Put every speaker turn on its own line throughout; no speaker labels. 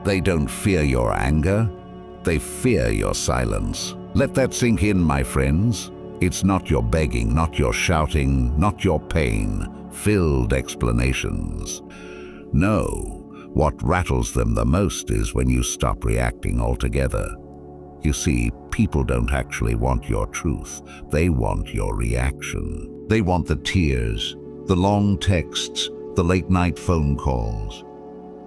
They don't fear your anger, they fear your silence. Let that sink in, my friends. It's not your begging, not your shouting, not your pain-filled explanations. No, what rattles them the most is when you stop reacting altogether. You see, people don't actually want your truth. They want your reaction. They want the tears, the long texts, the late-night phone calls.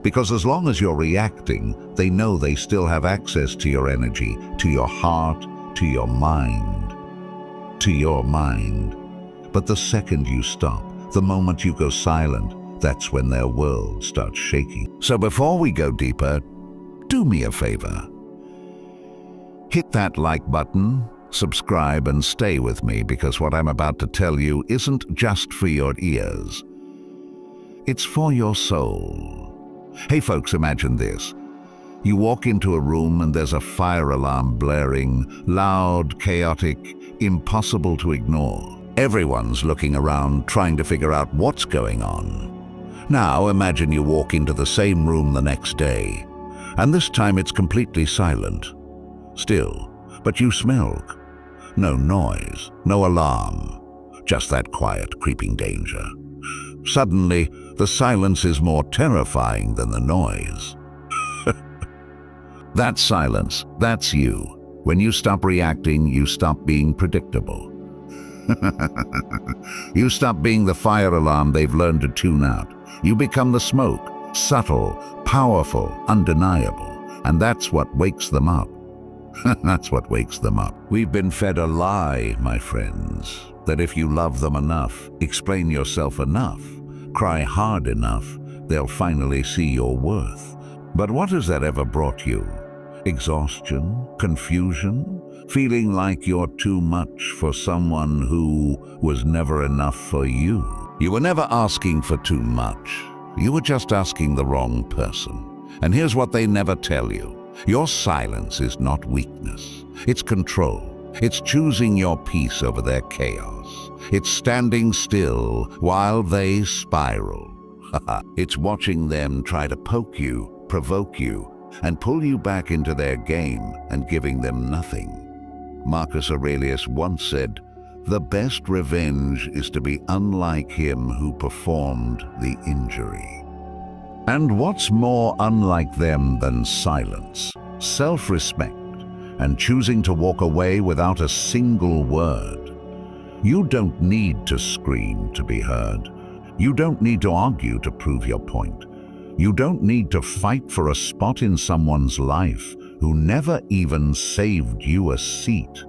Because as long as you're reacting, they know they still have access to your energy, to your heart, to your mind. To your mind. But the second you stop, the moment you go silent, that's when their world starts shaking. So before we go deeper, do me a favor. Hit that like button, subscribe, and stay with me, because what I'm about to tell you isn't just for your ears. It's for your soul. Hey folks, imagine this. You walk into a room and there's a fire alarm blaring, loud, chaotic, impossible to ignore. Everyone's looking around, trying to figure out what's going on. Now imagine you walk into the same room the next day, and this time it's completely silent. Still, but you smell. No noise, no alarm, just that quiet, creeping danger. Suddenly, the silence is more terrifying than the noise. That silence, that's you. When you stop reacting, you stop being predictable. You stop being the fire alarm they've learned to tune out. You become the smoke, subtle, powerful, undeniable. And that's what wakes them up. That's what wakes them up. We've been fed a lie, my friends, that if you love them enough, explain yourself enough, cry hard enough, they'll finally see your worth. But what has that ever brought you? Exhaustion? Confusion? Feeling like you're too much for someone who was never enough for you? You were never asking for too much. You were just asking the wrong person. And here's what they never tell you. Your silence is not weakness. It's control. It's choosing your peace over their chaos. It's standing still while they spiral. It's watching them try to poke you, provoke you, and pull you back into their game and giving them nothing. Marcus Aurelius once said, "The best revenge is to be unlike him who performed the injury." And what's more unlike them than silence, self-respect, and choosing to walk away without a single word? You don't need to scream to be heard. You don't need to argue to prove your point. You don't need to fight for a spot in someone's life who never even saved you a seat.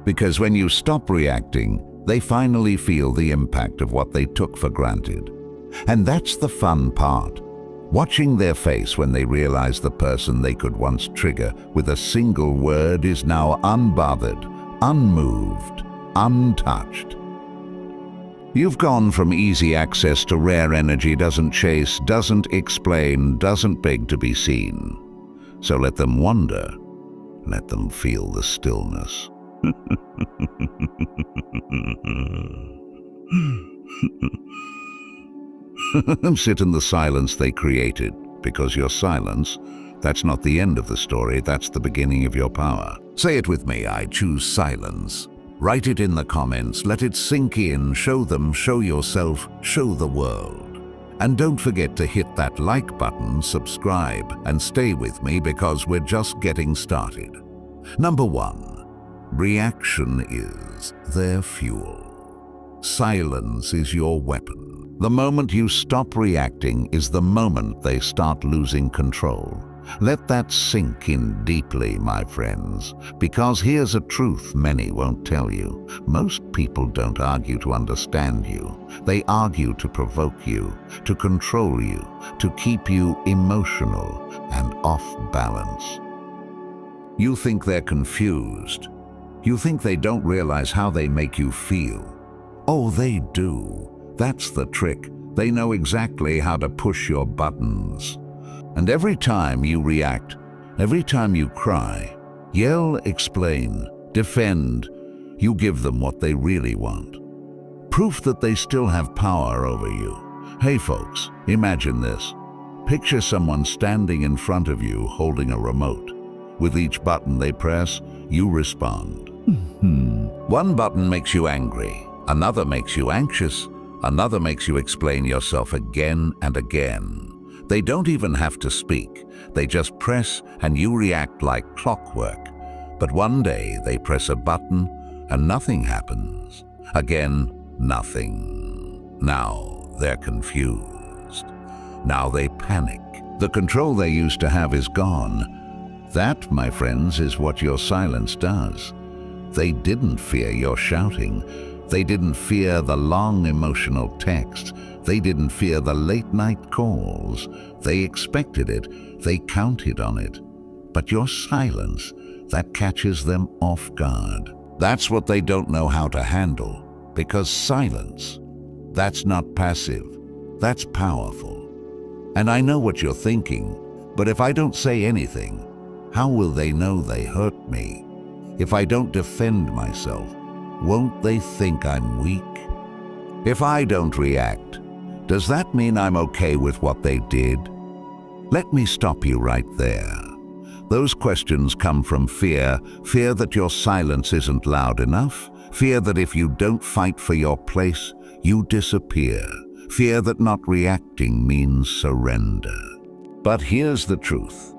Because when you stop reacting, they finally feel the impact of what they took for granted. And that's the fun part. Watching their face when they realize the person they could once trigger with a single word is now unbothered, unmoved, untouched. You've gone from easy access to rare energy, doesn't chase, doesn't explain, doesn't beg to be seen. So let them wonder, let them feel the stillness. Sit in the silence they created, because your silence, that's not the end of the story, that's the beginning of your power. Say it with me, I choose silence. Write it in the comments, let it sink in, show them, show yourself, show the world. And don't forget to hit that like button, subscribe, and stay with me because we're just getting started. Number 1, reaction is their fuel. Silence is your weapon. The moment you stop reacting is the moment they start losing control. Let that sink in deeply, my friends, because here's a truth many won't tell you. Most people don't argue to understand you. They argue to provoke you, to control you, to keep you emotional and off balance. You think they're confused. You think they don't realize how they make you feel. Oh, they do. That's the trick. They know exactly how to push your buttons. And every time you react, every time you cry, yell, explain, defend, you give them what they really want. Proof that they still have power over you. Hey folks, imagine this. Picture someone standing in front of you holding a remote. With each button they press, you respond. One button makes you angry, another makes you anxious, another makes you explain yourself again and again. They don't even have to speak. They just press and you react like clockwork. But one day they press a button and nothing happens. Again, nothing. Now they're confused. Now they panic. The control they used to have is gone. That, my friends, is what your silence does. They didn't fear your shouting. They didn't fear the long emotional texts. They didn't fear the late-night calls. They expected it. They counted on it. But your silence, that catches them off guard. That's what they don't know how to handle. Because silence, that's not passive. That's powerful. And I know what you're thinking, but if I don't say anything, how will they know they hurt me? If I don't defend myself, won't they think I'm weak? If I don't react, does that mean I'm okay with what they did? Let me stop you right there. Those questions come from fear that your silence isn't loud enough, fear that if you don't fight for your place, you disappear, fear that not reacting means surrender. But here's the truth.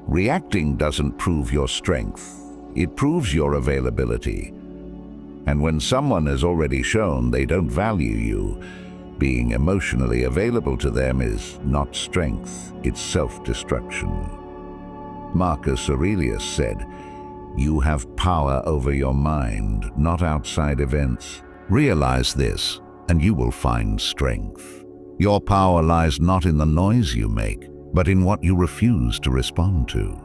Reacting doesn't prove your strength. It proves your availability. And when someone has already shown they don't value you, being emotionally available to them is not strength, it's self-destruction. Marcus Aurelius said, "You have power over your mind, not outside events. Realize this, and you will find strength. Your power lies not in the noise you make, but in what you refuse to respond to."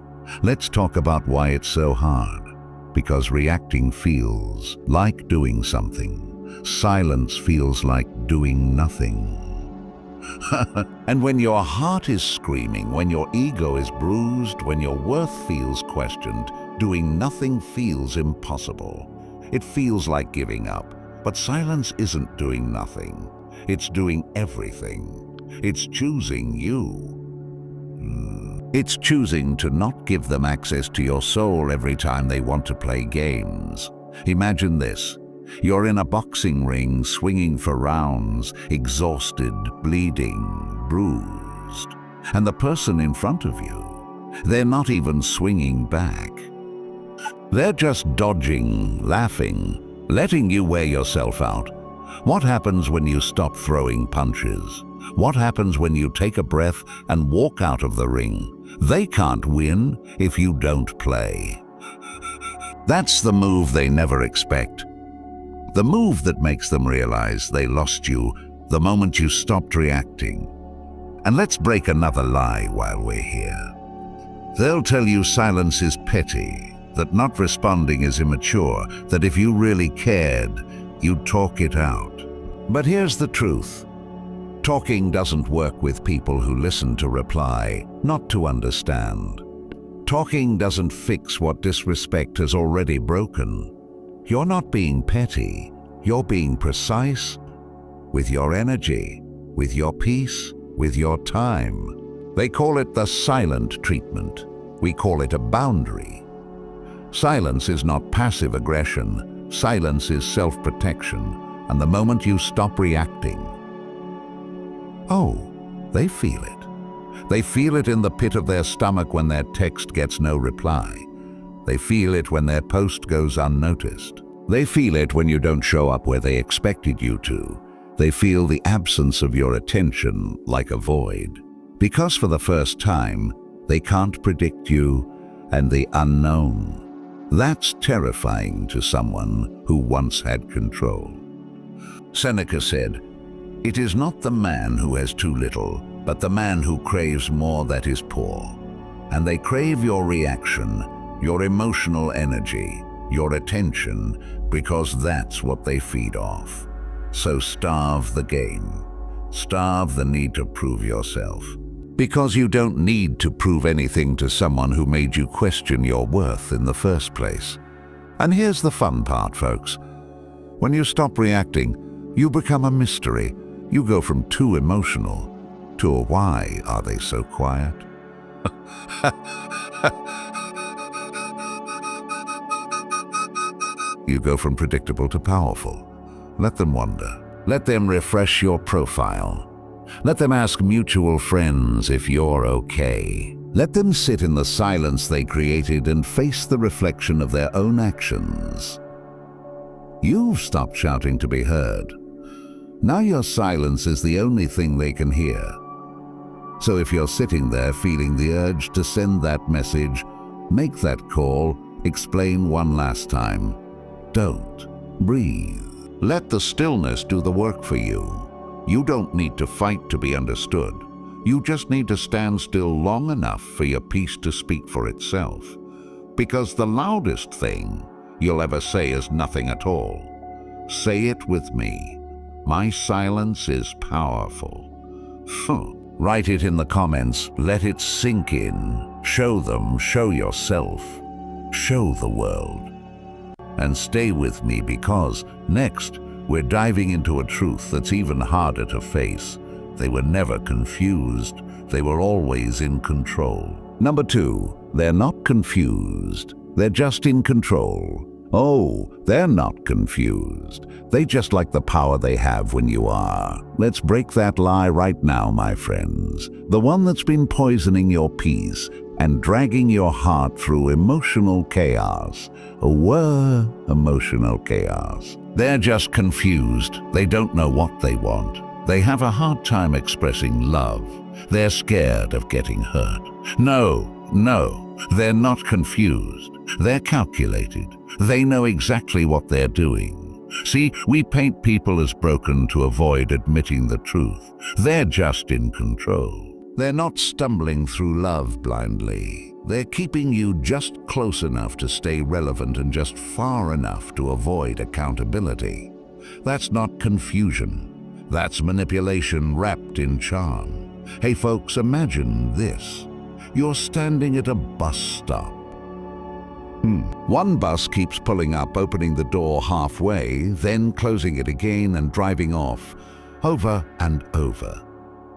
Let's talk about why it's so hard. Because reacting feels like doing something. Silence feels like doing nothing. And when your heart is screaming, when your ego is bruised, when your worth feels questioned, doing nothing feels impossible. It feels like giving up. But silence isn't doing nothing. It's doing everything. It's choosing you. It's choosing to not give them access to your soul every time they want to play games. Imagine this. You're in a boxing ring, swinging for rounds, exhausted, bleeding, bruised. And the person in front of you, they're not even swinging back. They're just dodging, laughing, letting you wear yourself out. What happens when you stop throwing punches? What happens when you take a breath and walk out of the ring? They can't win if you don't play. That's the move they never expect. The move that makes them realize they lost you the moment you stopped reacting. And let's break another lie while we're here. They'll tell you silence is petty, that not responding is immature, that if you really cared, you'd talk it out. But here's the truth. Talking doesn't work with people who listen to reply, not to understand. Talking doesn't fix what disrespect has already broken. You're not being petty, you're being precise with your energy, with your peace, with your time. They call it the silent treatment. We call it a boundary. Silence is not passive aggression. Silence is self-protection. And the moment you stop reacting, oh, they feel it. They feel it in the pit of their stomach when their text gets no reply. They feel it when their post goes unnoticed. They feel it when you don't show up where they expected you to. They feel the absence of your attention like a void. Because for the first time, they can't predict you and the unknown. That's terrifying to someone who once had control. Seneca said, "It is not the man who has too little, but the man who craves more that is poor." And they crave your reaction, your emotional energy, your attention, because that's what they feed off. So starve the game. Starve the need to prove yourself. Because you don't need to prove anything to someone who made you question your worth in the first place. And here's the fun part, folks. When you stop reacting, you become a mystery. You go from too emotional Or why are they so quiet? You go from predictable to powerful. Let them wonder. Let them refresh your profile. Let them ask mutual friends if you're okay. Let them sit in the silence they created and face the reflection of their own actions. You've stopped shouting to be heard. Now your silence is the only thing they can hear. So if you're sitting there feeling the urge to send that message, make that call, explain one last time. Don't. Breathe. Let the stillness do the work for you. You don't need to fight to be understood. You just need to stand still long enough for your peace to speak for itself. Because the loudest thing you'll ever say is nothing at all. Say it with me. My silence is powerful. Write it in the comments. Let it sink in. Show them, show yourself, show the world. And stay with me because next we're diving into a truth that's even harder to face. They were never confused. They were always in control. Number 2, they're not confused. They're just in control. Oh, they're not confused. They just like the power they have when you are. Let's break that lie right now, my friends. The one that's been poisoning your peace and dragging your heart through emotional chaos. Emotional chaos. They're just confused. They don't know what they want. They have a hard time expressing love. They're scared of getting hurt. No, they're not confused. They're calculated. They know exactly what they're doing. See, we paint people as broken to avoid admitting the truth. They're just in control. They're not stumbling through love blindly. They're keeping you just close enough to stay relevant and just far enough to avoid accountability. That's not confusion. That's manipulation wrapped in charm. Hey folks, imagine this. You're standing at a bus stop. One bus keeps pulling up, opening the door halfway, then closing it again and driving off, over and over.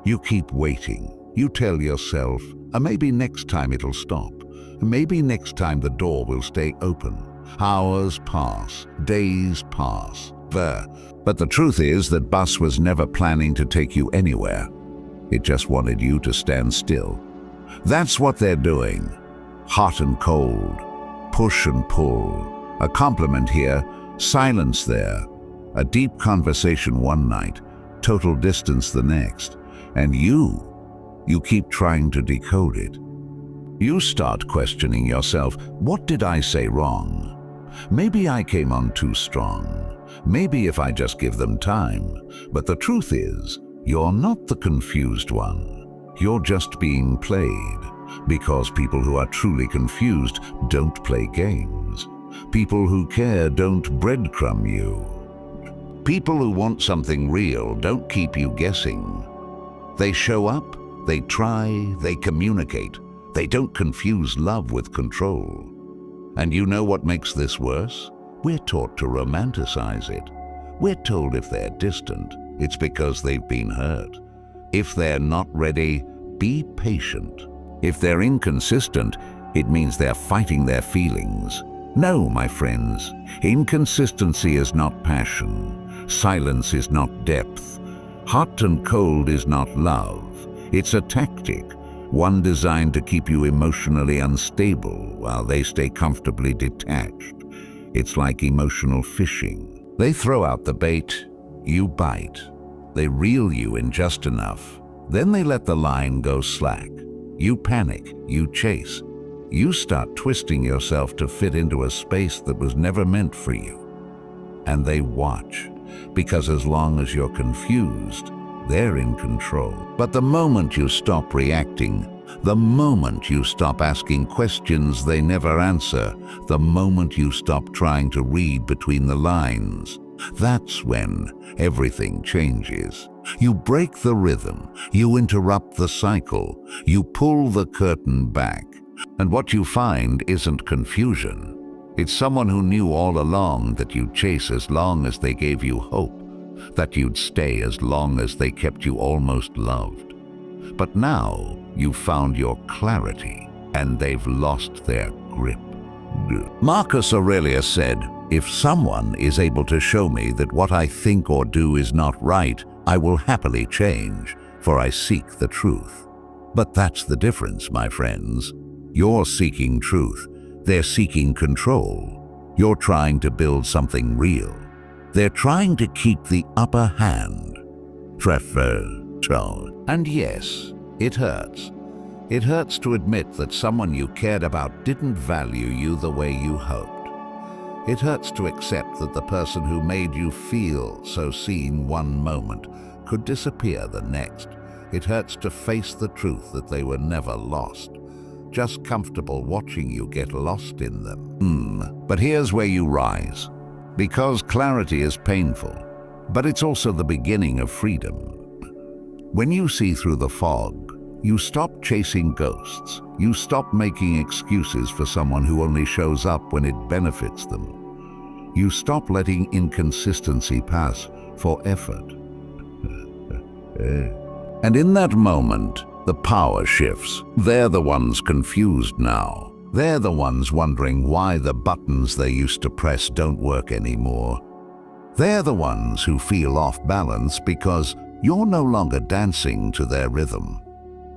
You keep waiting. You tell yourself, maybe next time it'll stop. Maybe next time the door will stay open. Hours pass, days pass. But the truth is that bus was never planning to take you anywhere. It just wanted you to stand still. That's what they're doing. Hot and cold. Push and pull. A compliment here, silence there. A deep conversation one night, total distance the next. And you keep trying to decode it. You start questioning yourself, what did I say wrong? Maybe I came on too strong. Maybe if I just give them time. But the truth is, you're not the confused one. You're just being played. Because people who are truly confused don't play games. People who care don't breadcrumb you. People who want something real don't keep you guessing. They show up, they try, they communicate. They don't confuse love with control. And you know what makes this worse? We're taught to romanticize it. We're told if they're distant, it's because they've been hurt. If they're not ready, be patient. If they're inconsistent, it means they're fighting their feelings. No, my friends, inconsistency is not passion. Silence is not depth. Hot and cold is not love. It's a tactic, one designed to keep you emotionally unstable while they stay comfortably detached. It's like emotional fishing. They throw out the bait, you bite. They reel you in just enough. Then they let the line go slack. You panic, you chase. You start twisting yourself to fit into a space that was never meant for you. And they watch, because as long as you're confused, they're in control. But the moment you stop reacting, the moment you stop asking questions they never answer, the moment you stop trying to read between the lines, that's when everything changes. You break the rhythm, you interrupt the cycle, you pull the curtain back. And what you find isn't confusion. It's someone who knew all along that you'd chase as long as they gave you hope, that you'd stay as long as they kept you almost loved. But now you've found your clarity, and they've lost their grip. Marcus Aurelius said, "If someone is able to show me that what I think or do is not right, I will happily change, for I seek the truth." But that's the difference, my friends. You're seeking truth. They're seeking control. You're trying to build something real. They're trying to keep the upper hand. And yes, it hurts. It hurts to admit that someone you cared about didn't value you the way you hoped. It hurts to accept that the person who made you feel so seen one moment could disappear the next. It hurts to face the truth that they were never lost, just comfortable watching you get lost in them. But here's where you rise. Because clarity is painful, but it's also the beginning of freedom. When you see through the fog, you stop chasing ghosts. You stop making excuses for someone who only shows up when it benefits them. You stop letting inconsistency pass for effort. And in that moment, the power shifts. They're the ones confused now. They're the ones wondering why the buttons they used to press don't work anymore. They're the ones who feel off balance because you're no longer dancing to their rhythm.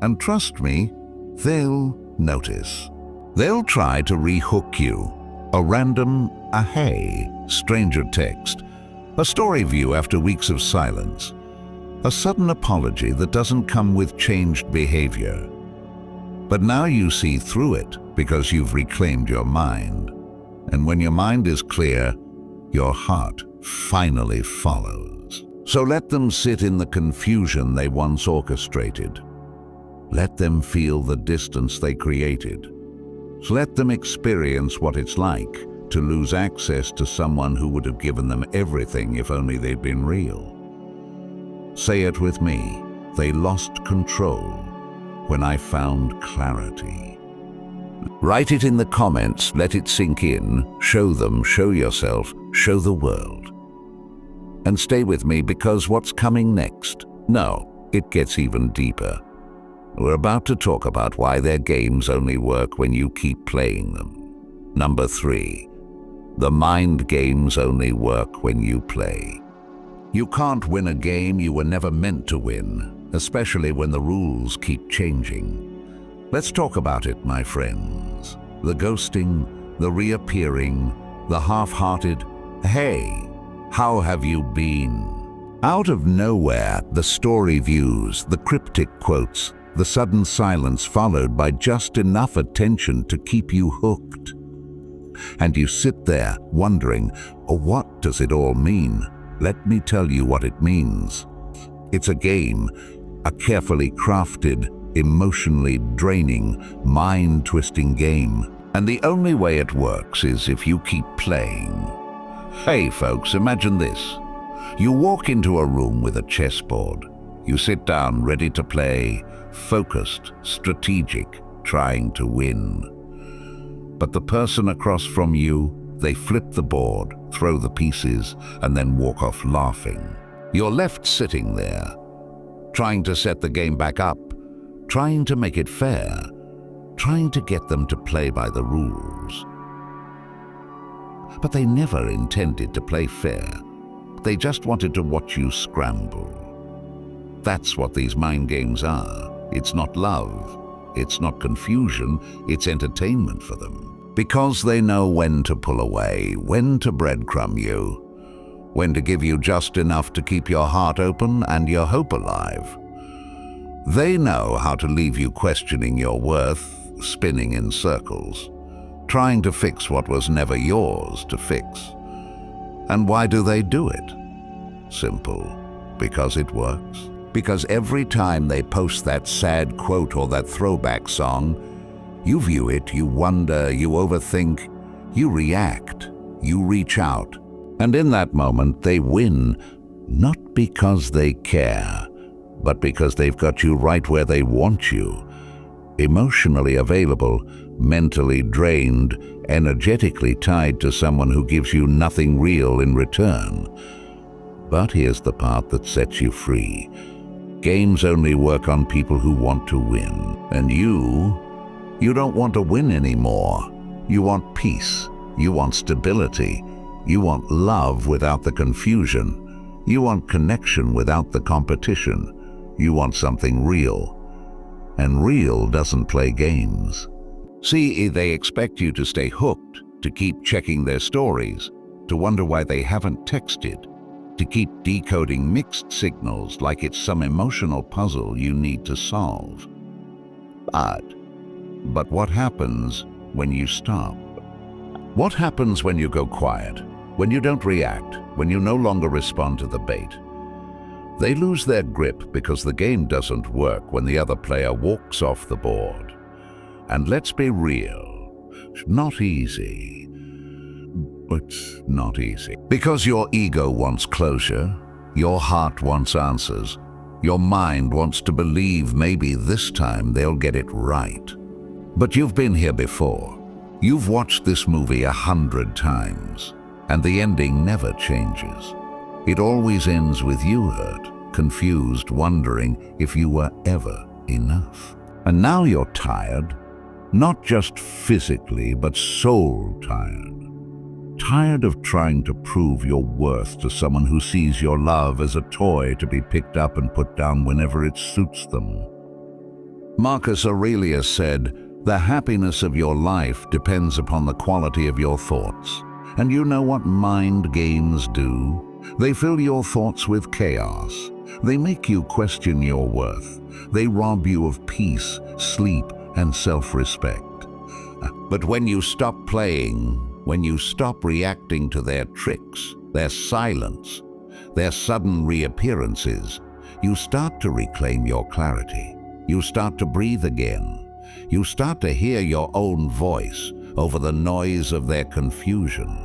And trust me, they'll notice. They'll try to rehook you. A random, a hey, stranger text. A story view after weeks of silence. A sudden apology that doesn't come with changed behavior. But now you see through it because you've reclaimed your mind. And when your mind is clear, your heart finally follows. So let them sit in the confusion they once orchestrated. Let them feel the distance they created. So let them experience what it's like to lose access to someone who would have given them everything if only they'd been real. Say it with me. They lost control when I found clarity. Write it in the comments, let it sink in, show them, show yourself, show the world. And stay with me because what's coming next? No, it gets even deeper. We're about to talk about why their games only work when you keep playing them. Number 3, the mind games only work when you play. You can't win a game you were never meant to win, especially when the rules keep changing. Let's talk about it, my friends. The ghosting, the reappearing, the half-hearted, "Hey, how have you been?" Out of nowhere, the story views, the cryptic quotes, the sudden silence followed by just enough attention to keep you hooked. And you sit there wondering, what does it all mean? Let me tell you what it means. It's a game, a carefully crafted, emotionally draining, mind-twisting game. And the only way it works is if you keep playing. Hey folks, imagine this. You walk into a room with a chessboard. You sit down ready to play, focused, strategic, trying to win. But the person across from you, they flip the board, throw the pieces, and then walk off laughing. You're left sitting there, trying to set the game back up, trying to make it fair, trying to get them to play by the rules. But they never intended to play fair. They just wanted to watch you scramble. That's what these mind games are. It's not love. It's not confusion. It's entertainment for them. Because they know when to pull away, when to breadcrumb you, when to give you just enough to keep your heart open and your hope alive. They know how to leave you questioning your worth, spinning in circles, trying to fix what was never yours to fix. And why do they do it? Simple. Because it works. Because every time they post that sad quote or that throwback song, you view it, you wonder, you overthink, you react, you reach out. And in that moment, they win, not because they care, but because they've got you right where they want you. Emotionally available, mentally drained, energetically tied to someone who gives you nothing real in return. But here's the part that sets you free. Games only work on people who want to win. And you don't want to win anymore. You want peace. You want stability. You want love without the confusion. You want connection without the competition. You want something real. And real doesn't play games. See, they expect you to stay hooked, to keep checking their stories, to wonder why they haven't texted, to keep decoding mixed signals like it's some emotional puzzle you need to solve. But what happens when you stop? What happens when you go quiet, when you don't react, when you no longer respond to the bait? They lose their grip because the game doesn't work when the other player walks off the board. And let's be real, it's not easy. It's not easy. Because your ego wants closure, your heart wants answers, your mind wants to believe maybe this time they'll get it right. But you've been here before. You've watched this movie 100 times, and the ending never changes. It always ends with you hurt, confused, wondering if you were ever enough. And now you're tired, not just physically, but soul tired. Tired of trying to prove your worth to someone who sees your love as a toy to be picked up and put down whenever it suits them. Marcus Aurelius said, "The happiness of your life depends upon the quality of your thoughts." And you know what mind games do? They fill your thoughts with chaos. They make you question your worth. They rob you of peace, sleep, and self-respect. But when you stop playing, when you stop reacting to their tricks, their silence, their sudden reappearances, you start to reclaim your clarity. You start to breathe again. You start to hear your own voice over the noise of their confusion.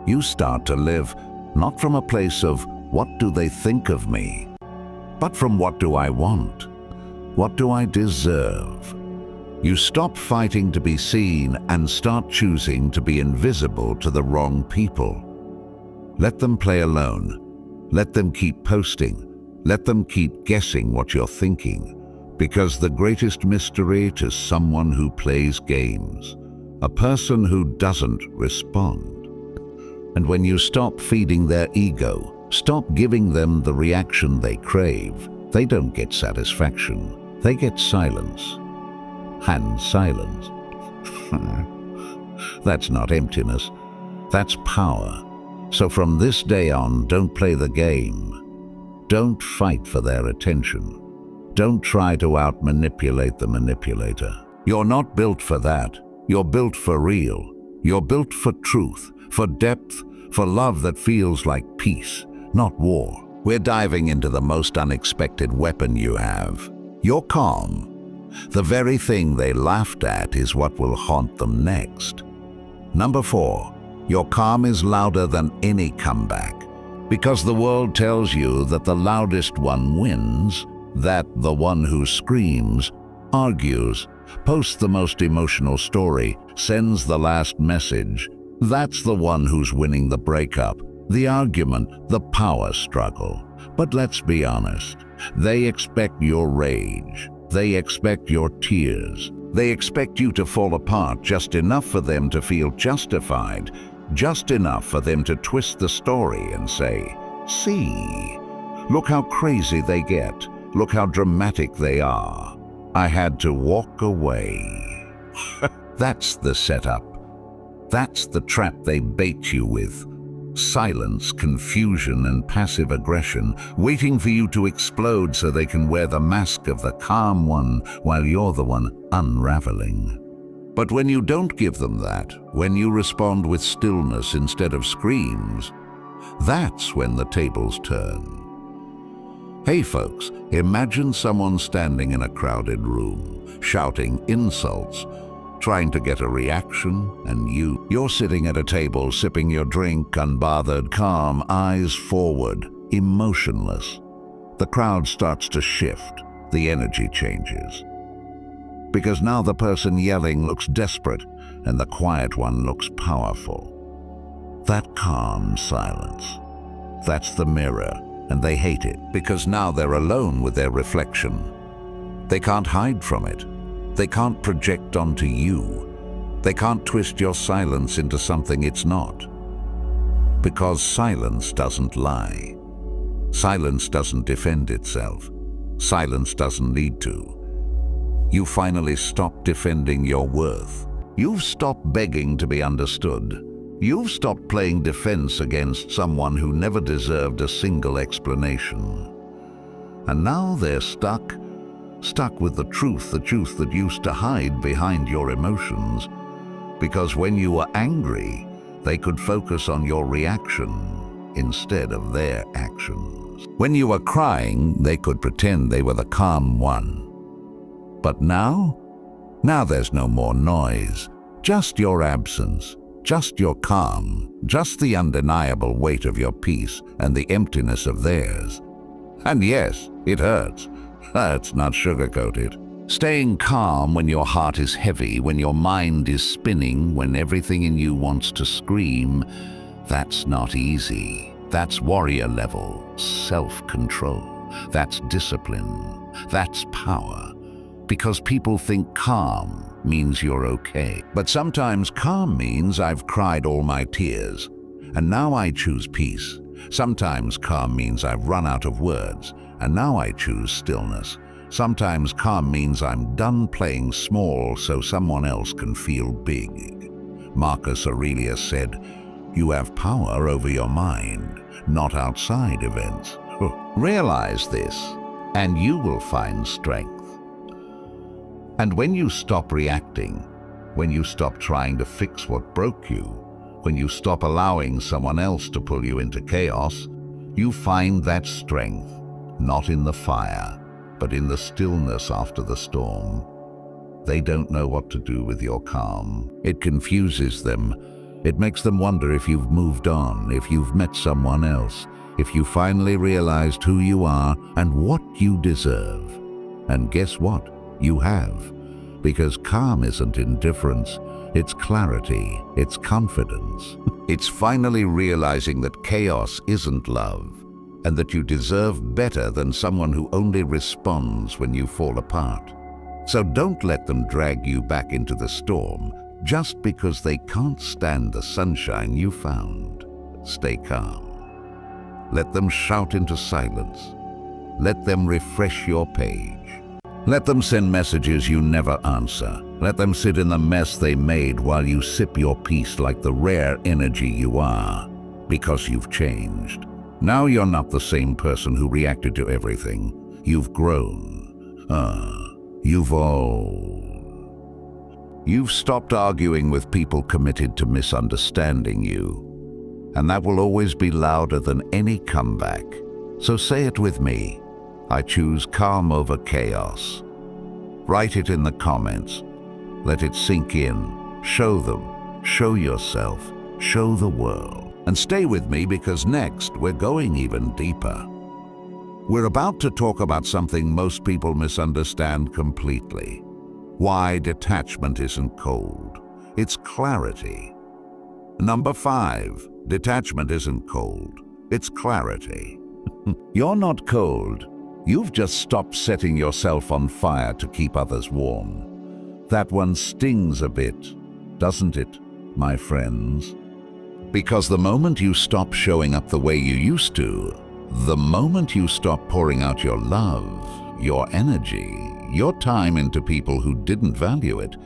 You start to live not from a place of what do they think of me, but from what do I want? What do I deserve? You stop fighting to be seen and start choosing to be invisible to the wrong people. Let them play alone. Let them keep posting. Let them keep guessing what you're thinking. Because the greatest mystery to someone who plays games, a person who doesn't respond. And when you stop feeding their ego, stop giving them the reaction they crave, they don't get satisfaction. They get silence. And silence. That's not emptiness. That's power. So from this day on, don't play the game. Don't fight for their attention. Don't try to out-manipulate the manipulator. You're not built for that. You're built for real. You're built for truth, for depth, for love that feels like peace, not war. We're diving into the most unexpected weapon you have. Your calm. The very thing they laughed at is what will haunt them next. Number 4, your calm is louder than any comeback. Because the world tells you that the loudest one wins, that the one who screams, argues, posts the most emotional story, sends the last message, that's the one who's winning the breakup, the argument, the power struggle. But let's be honest, they expect your rage. They expect your tears. They expect you to fall apart just enough for them to feel justified, just enough for them to twist the story and say, "See, look how crazy they get. Look how dramatic they are. I had to walk away." That's the setup. That's the trap they bait you with. Silence, confusion, and passive aggression, waiting for you to explode so they can wear the mask of the calm one while you're the one unraveling. But when you don't give them that, when you respond with stillness instead of screams, that's when the tables turn. Hey folks, imagine someone standing in a crowded room, shouting insults, trying to get a reaction, and you're sitting at a table sipping your drink, unbothered, calm, eyes forward, emotionless. The crowd starts to shift, the energy changes. Because now the person yelling looks desperate and the quiet one looks powerful. That calm silence, that's the mirror, And they hate it because now they're alone with their reflection. They can't hide from it. They can't project onto you. They can't twist your silence into something it's not. Because silence doesn't lie. Silence doesn't defend itself. Silence doesn't need to. You finally stop defending your worth. You've stopped begging to be understood. You've stopped playing defense against someone who never deserved a single explanation. And now they're stuck with the truth that used to hide behind your emotions. Because when you were angry, they could focus on your reaction instead of their actions. When you were crying, they could pretend they were the calm one. But now there's no more noise, just your absence, just your calm, just the undeniable weight of your peace and the emptiness of theirs. And yes, it hurts. Let's not sugarcoat it. Staying calm when your heart is heavy, when your mind is spinning, when everything in you wants to scream, that's not easy. That's warrior level, self-control. That's discipline. That's power. Because people think calm means you're okay. But sometimes calm means I've cried all my tears, and now I choose peace. Sometimes calm means I've run out of words, and now I choose stillness. Sometimes calm means I'm done playing small so someone else can feel big. Marcus Aurelius said, "You have power over your mind, not outside events." Realize this, and you will find strength. And when you stop reacting, when you stop trying to fix what broke you, when you stop allowing someone else to pull you into chaos, you find that strength, not in the fire, but in the stillness after the storm. They don't know what to do with your calm. It confuses them. It makes them wonder if you've moved on, if you've met someone else, if you finally realized who you are and what you deserve. And guess what? You have. Because calm isn't indifference, it's clarity, it's confidence. It's finally realizing that chaos isn't love, and that you deserve better than someone who only responds when you fall apart. So don't let them drag you back into the storm just because they can't stand the sunshine you found. Stay calm. Let them shout into silence. Let them refresh your page. Let them send messages you never answer. Let them sit in the mess they made while you sip your peace like the rare energy you are, because you've changed. Now you're not the same person who reacted to everything. You've grown. You've stopped arguing with people committed to misunderstanding you. And that will always be louder than any comeback. So say it with me. I choose calm over chaos. Write it in the comments. Let it sink in. Show them. Show yourself. Show the world. And stay with me because next we're going even deeper. We're about to talk about something most people misunderstand completely. Why detachment isn't cold. It's clarity. Number 5, detachment isn't cold. It's clarity. You're not cold. You've just stopped setting yourself on fire to keep others warm. That one stings a bit, doesn't it, my friends? Because the moment you stop showing up the way you used to, the moment you stop pouring out your love, your energy, your time into people who didn't value it,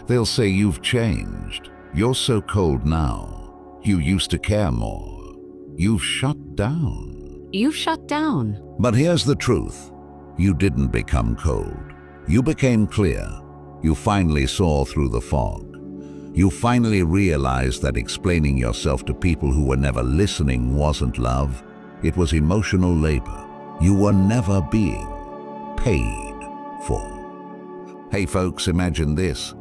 they'll say you've changed. You're so cold now. You used to care more. You've shut down.
You've shut down.
But here's the truth. You didn't become cold. You became clear. You finally saw through the fog. You finally realized that explaining yourself to people who were never listening wasn't love. It was emotional labor. You were never being paid for. Hey folks, imagine this.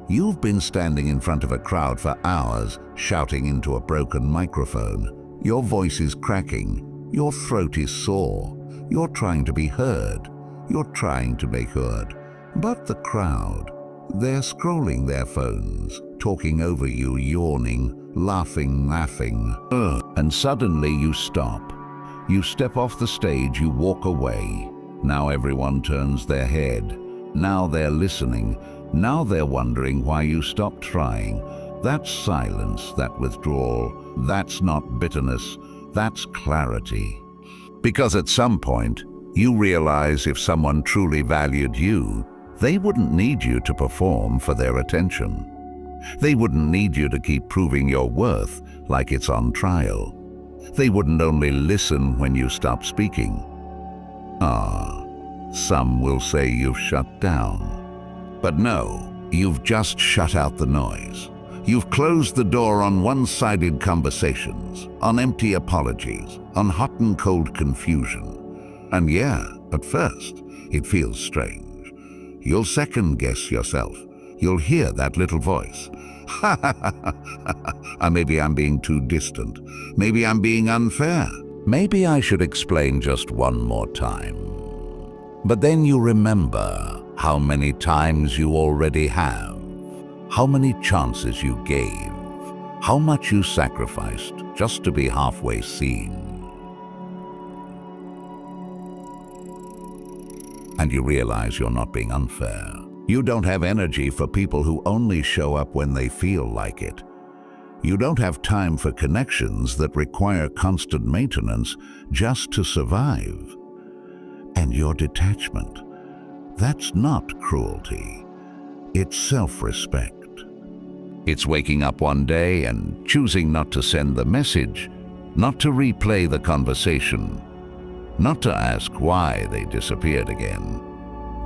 You've been standing in front of a crowd for hours, shouting into a broken microphone. Your voice is cracking. Your throat is sore. You're trying to be heard. You're trying to make heard. But the crowd, they're scrolling their phones, talking over you, yawning, laughing. And suddenly you stop. You step off the stage, you walk away. Now everyone turns their head. Now they're listening. Now they're wondering why you stopped trying. That's silence, that withdrawal. That's not bitterness, that's clarity. Because at some point, you realize if someone truly valued you, they wouldn't need you to perform for their attention. They wouldn't need you to keep proving your worth like it's on trial. They wouldn't only listen when you stop speaking. Some will say you've shut down. But no, you've just shut out the noise. You've closed the door on one-sided conversations, on empty apologies, on hot and cold confusion. And yeah, at first, it feels strange. You'll second-guess yourself. You'll hear that little voice. Maybe I'm being too distant. Maybe I'm being unfair. Maybe I should explain just one more time. But then you remember how many times you already have, how many chances you gave, how much you sacrificed just to be halfway seen. And you realize you're not being unfair. You don't have energy for people who only show up when they feel like it. You don't have time for connections that require constant maintenance just to survive. And your detachment, that's not cruelty. It's self-respect. It's waking up one day and choosing not to send the message, not to replay the conversation, not to ask why they disappeared again.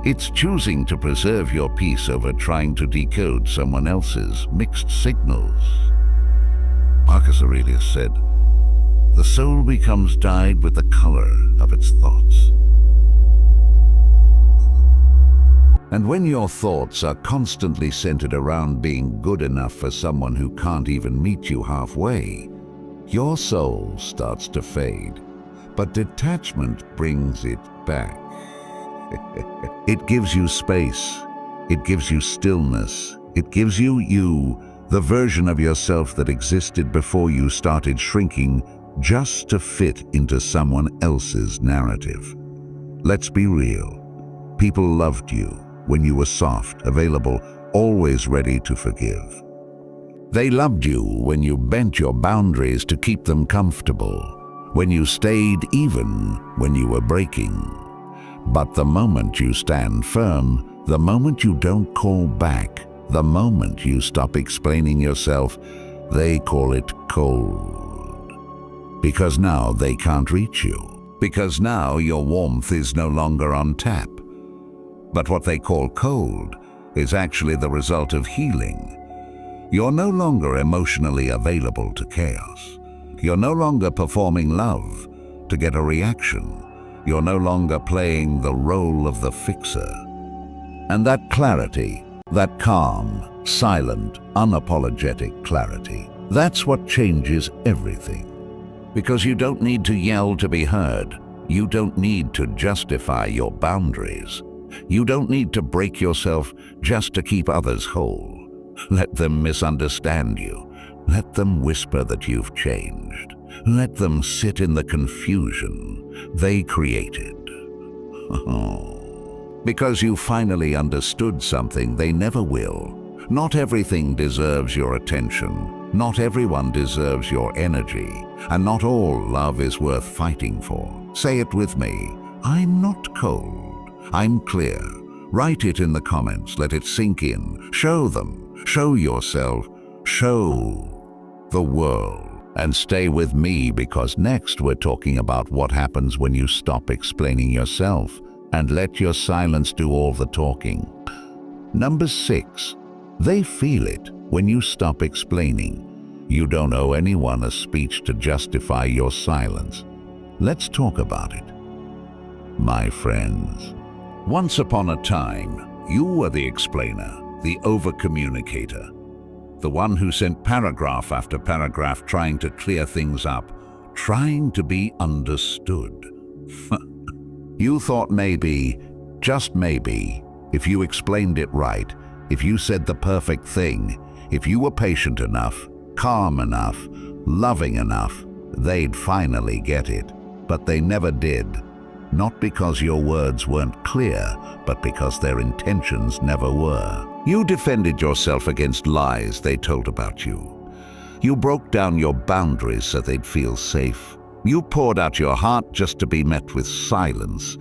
It's choosing to preserve your peace over trying to decode someone else's mixed signals. Marcus Aurelius said, "The soul becomes dyed with the color of its thoughts." And when your thoughts are constantly centered around being good enough for someone who can't even meet you halfway, your soul starts to fade. But detachment brings it back. It gives you space. It gives you stillness. It gives you, the version of yourself that existed before you started shrinking just to fit into someone else's narrative. Let's be real. People loved you when you were soft, available, always ready to forgive. They loved you when you bent your boundaries to keep them comfortable, when you stayed even when you were breaking. But the moment you stand firm, the moment you don't call back, the moment you stop explaining yourself, they call it cold. Because now they can't reach you. Because now your warmth is no longer on tap. But what they call cold is actually the result of healing. You're no longer emotionally available to chaos. You're no longer performing love to get a reaction. You're no longer playing the role of the fixer. And that clarity, that calm, silent, unapologetic clarity, that's what changes everything. Because you don't need to yell to be heard. You don't need to justify your boundaries. You don't need to break yourself just to keep others whole. Let them misunderstand you. Let them whisper that you've changed. Let them sit in the confusion they created. Because you finally understood something they never will. Not everything deserves your attention. Not everyone deserves your energy. And not all love is worth fighting for. Say it with me. I'm not cold. I'm clear. Write it in the comments. Let it sink in. Show them. Show yourself. Show the world. And stay with me, because next we're talking about what happens when you stop explaining yourself and let your silence do all the talking. Number 6, they feel it when you stop explaining. You don't owe anyone a speech to justify your silence. Let's talk about it. My friends, once upon a time, you were the explainer, the over-communicator. The one who sent paragraph after paragraph trying to clear things up, trying to be understood. You thought maybe, just maybe, if you explained it right, if you said the perfect thing, if you were patient enough, calm enough, loving enough, they'd finally get it. But they never did. Not because your words weren't clear, but because their intentions never were. You defended yourself against lies they told about you. You broke down your boundaries so they'd feel safe. You poured out your heart just to be met with silence,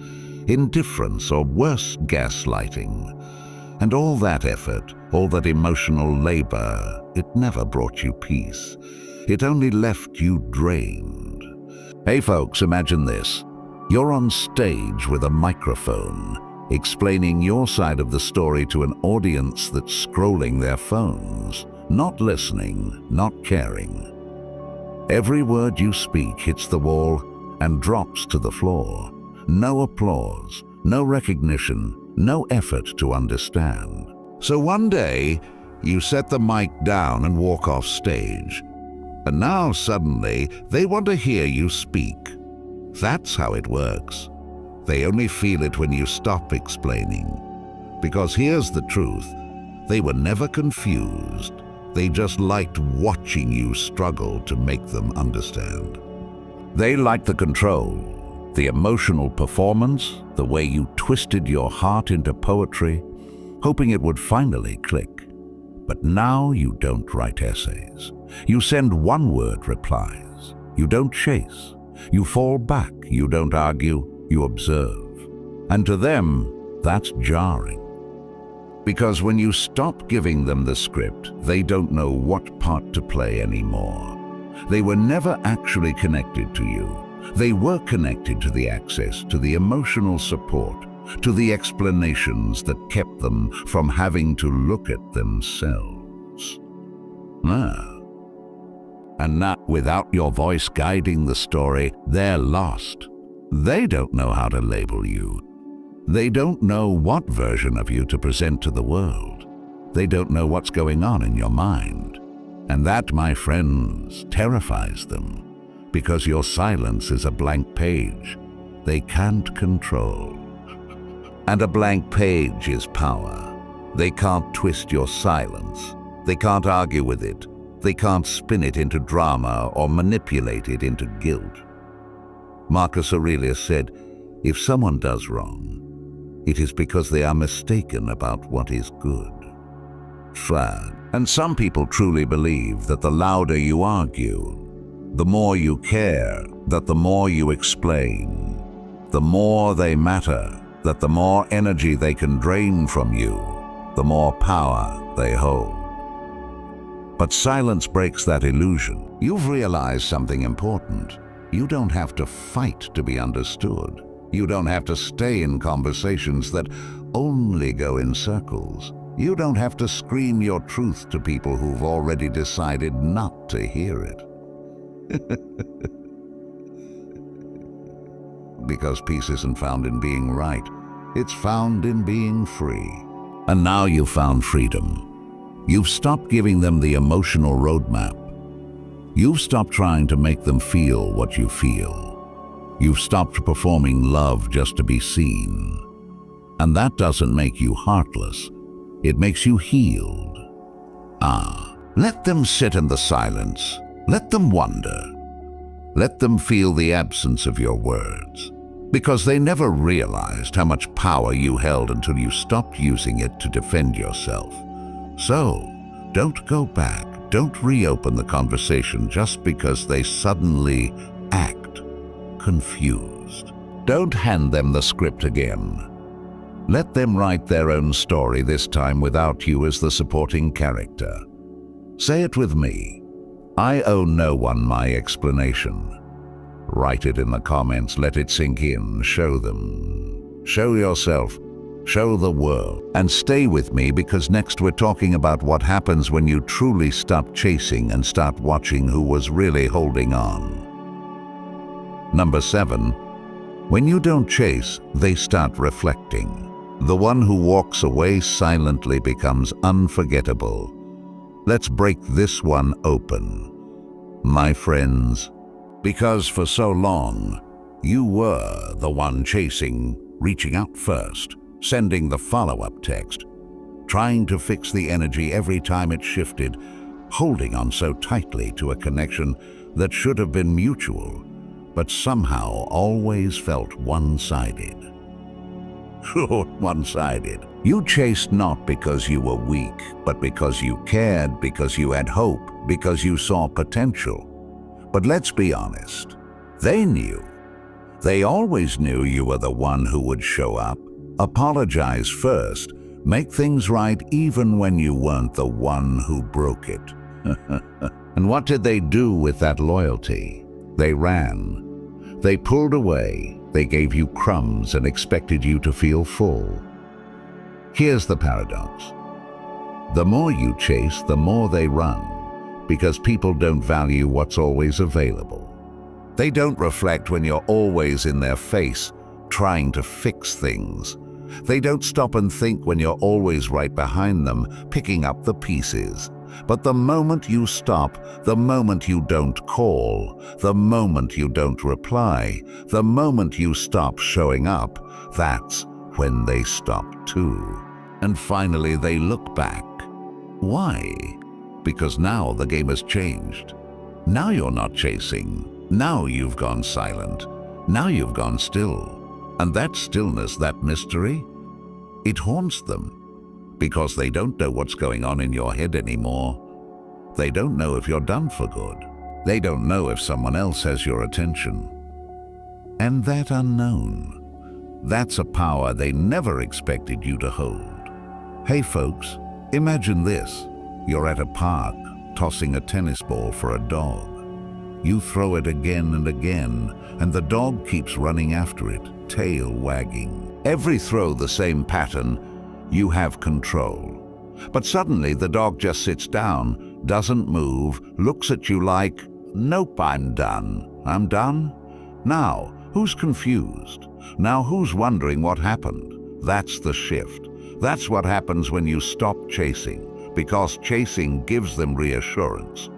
indifference, or worse, gaslighting. And all that effort, all that emotional labor, it never brought you peace. It only left you drained. Hey folks, imagine this. You're on stage with a microphone, explaining your side of the story to an audience that's scrolling their phones, not listening, not caring. Every word you speak hits the wall and drops to the floor. No applause, no recognition, no effort to understand. So one day, you set the mic down and walk off stage. And now suddenly, they want to hear you speak. That's how it works. They only feel it when you stop explaining. Because here's the truth, they were never confused. They just liked watching you struggle to make them understand. They liked the control, the emotional performance, the way you twisted your heart into poetry, hoping it would finally click. But now you don't write essays. You send one-word replies. You don't chase. You fall back. You don't argue. You observe. And to them, that's jarring. Because when you stop giving them the script, they don't know what part to play anymore. They were never actually connected to you. They were connected to the access, to the emotional support, to the explanations that kept them from having to look at themselves. And now, without your voice guiding the story, they're lost. They don't know how to label you. They don't know what version of you to present to the world. They don't know what's going on in your mind. And that, my friends, terrifies them, because your silence is a blank page they can't control. And a blank page is power. They can't twist your silence. They can't argue with it. They can't spin it into drama or manipulate it into guilt. Marcus Aurelius said, if someone does wrong, it is because they are mistaken about what is good. Sad. And some people truly believe that the louder you argue, the more you care, that the more you explain, the more they matter, that the more energy they can drain from you, the more power they hold. But silence breaks that illusion. You've realized something important. You don't have to fight to be understood. You don't have to stay in conversations that only go in circles. You don't have to scream your truth to people who've already decided not to hear it. Because peace isn't found in being right. It's found in being free. And now you've found freedom. You've stopped giving them the emotional roadmap. You've stopped trying to make them feel what you feel. You've stopped performing love just to be seen. And that doesn't make you heartless. It makes you healed. Let them sit in the silence. Let them wonder. Let them feel the absence of your words. Because they never realized how much power you held until you stopped using it to defend yourself. So, don't go back. Don't reopen the conversation just because they suddenly act confused. Don't hand them the script again. Let them write their own story, this time without you as the supporting character. Say it with me. I owe no one my explanation. Write it in the comments, let it sink in, show them. Show yourself, show the world. And stay with me, because next we're talking about what happens when you truly stop chasing and start watching who was really holding on. Number 7, when you don't chase, they start reflecting. The one who walks away silently becomes unforgettable. Let's break this one open, my friends, because for so long, you were the one chasing, reaching out first, sending the follow-up text, trying to fix the energy every time it shifted, holding on so tightly to a connection that should have been mutual, but somehow always felt one-sided. One-sided. You chased not because you were weak, but because you cared, because you had hope, because you saw potential. But let's be honest, they knew. They always knew you were the one who would show up, apologize first, make things right even when you weren't the one who broke it. And what did they do with that loyalty? They ran. They pulled away. They gave you crumbs and expected you to feel full. Here's the paradox. The more you chase, the more they run, because people don't value what's always available. They don't reflect when you're always in their face, trying to fix things. They don't stop and think when you're always right behind them, picking up the pieces. But the moment you stop, the moment you don't call, the moment you don't reply, the moment you stop showing up, that's when they stop too. And finally they look back. Why? Because now the game has changed. Now you're not chasing. Now you've gone silent. Now you've gone still. And that stillness, that mystery, it haunts them. Because they don't know what's going on in your head anymore. They don't know if you're done for good. They don't know if someone else has your attention. And that unknown, that's a power they never expected you to hold. Hey folks, imagine this. You're at a park, tossing a tennis ball for a dog. You throw it again and again, and the dog keeps running after it, tail wagging. Every throw the same pattern. You have control. But suddenly the dog just sits down, doesn't move, looks at you like, nope, I'm done. I'm done? Now, who's confused? Now who's wondering what happened? That's the shift. That's what happens when you stop chasing, because chasing gives them reassurance.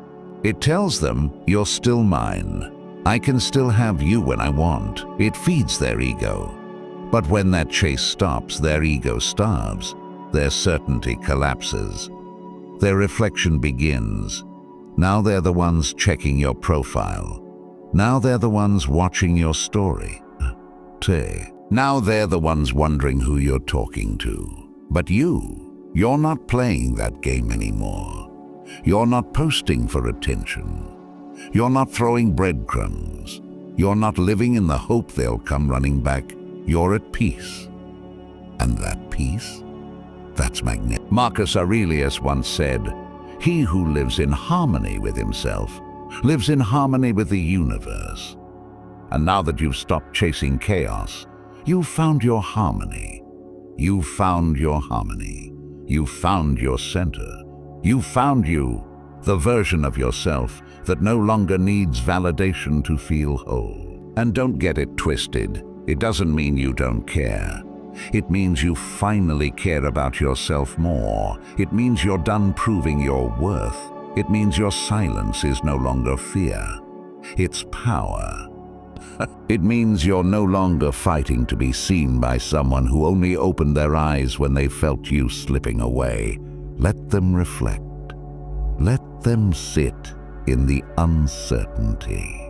It tells them, you're still mine. I can still have you when I want. It feeds their ego. But when that chase stops, their ego starves, their certainty collapses, their reflection begins. Now they're the ones checking your profile. Now they're the ones watching your story. Now they're the ones wondering who you're talking to. But you're not playing that game anymore. You're not posting for attention. You're not throwing breadcrumbs. You're not living in the hope they'll come running back. You're at peace. And that peace, that's magnificent. Marcus Aurelius once said, "He who lives in harmony with himself lives in harmony with the universe." And now that you've stopped chasing chaos, you've found your harmony. You've found your harmony. You've found your center. You've found you, the version of yourself that no longer needs validation to feel whole. And don't get it twisted. It doesn't mean you don't care. It means you finally care about yourself more. It means you're done proving your worth. It means your silence is no longer fear. It's power. It means you're no longer fighting to be seen by someone who only opened their eyes when they felt you slipping away. Let them reflect. Let them sit in the uncertainty.